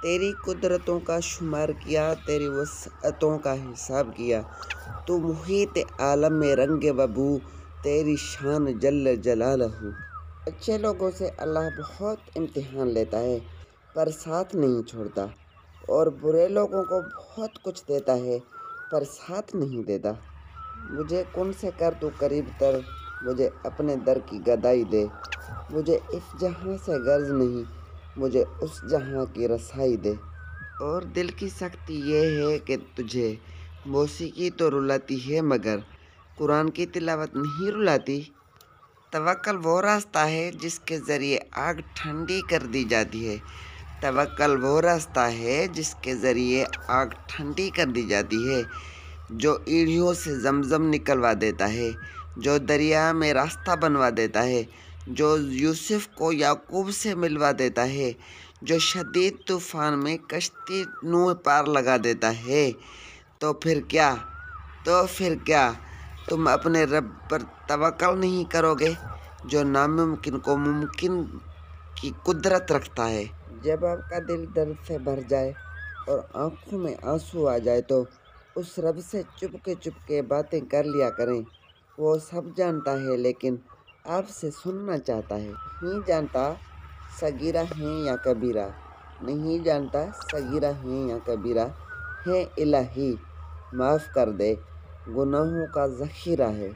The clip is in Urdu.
تیری قدرتوں کا شمار کیا، تیری وسعتوں کا حساب کیا، تو محیط عالم میں رنگ و بو، تیری شان جل جلالہ۔ اچھے لوگوں سے اللہ بہت امتحان لیتا ہے پر ساتھ نہیں چھوڑتا، اور برے لوگوں کو بہت کچھ دیتا ہے پر ساتھ نہیں دیتا۔ مجھے کن سے کر تو قریب تر، مجھے اپنے در کی گدائی دے۔ مجھے اس جہاں سے غرض نہیں، مجھے اس جہاں کی رسائی دے۔ اور دل کی سختی یہ ہے کہ تجھے موسیقی تو رلاتی ہے مگر قرآن کی تلاوت نہیں رلاتی۔ توکل وہ راستہ ہے جس کے ذریعے آگ ٹھنڈی کر دی جاتی ہے۔ توکل وہ راستہ ہے جس کے ذریعے آگ ٹھنڈی کر دی جاتی ہے، جو ایڑھیوں سے زمزم نکلوا دیتا ہے، جو دریا میں راستہ بنوا دیتا ہے، جو یوسف کو یعقوب سے ملوا دیتا ہے، جو شدید طوفان میں کشتی نوح پار لگا دیتا ہے۔ تو پھر کیا تم اپنے رب پر توکل نہیں کرو گے جو ناممکن کو ممکن کی قدرت رکھتا ہے؟ جب آپ کا دل درد سے بھر جائے اور آنکھوں میں آنسو آ جائے تو اس رب سے چپ کے باتیں کر لیا کریں۔ وہ سب جانتا ہے لیکن آپ سے سننا چاہتا ہے۔ نہیں جانتا صغیرہ ہیں یا کبیرہ، نہیں جانتا صغیرہ ہیں یا کبیرہ، ہے الہی معاف کر دے، گناہوں کا ذخیرہ ہے۔